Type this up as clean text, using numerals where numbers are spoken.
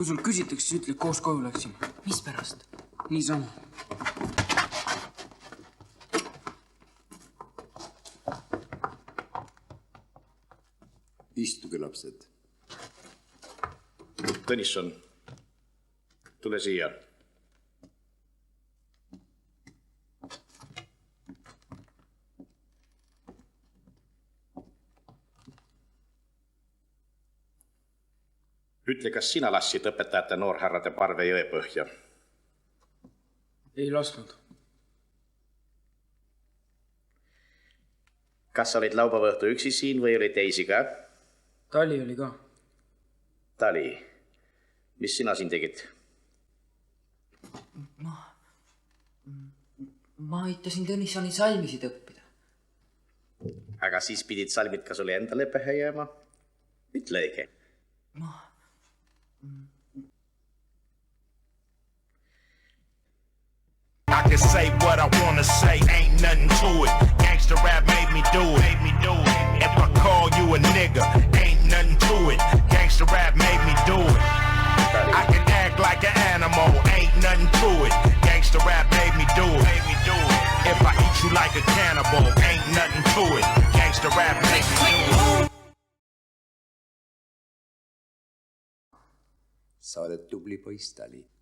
Kui sul küsitakse, siis ütle, koos koju läksime. Mis pärast? Niisama. Istuge, lapsed. Tõnisson, tule siia. Ütle, kas sina lassid õpetajate noorhärrade parve jõe põhja? Ei lasknud. Kas sa olid laupäeva õhtu üksi siin või oli teisi ka? Tali oli ka. Tali, mis sina siin tegid? Ma aitasin Tõnissoni salmisid õppida. Aga siis pidid salmid ka sulle endale pähe jääma? Ütle õige. I can say what I wanna say, ain't nothing to it. Gangsta rap made me do it. If I call you a nigga, ain't nothing to it. Gangsta rap made me do it. I can act like an animal, ain't nothing to it. Gangsta rap made me do it. If I eat you like a cannibal, ain't nothing to it. Gangsta rap made me do it. Sa oled tubli poiss, Tali.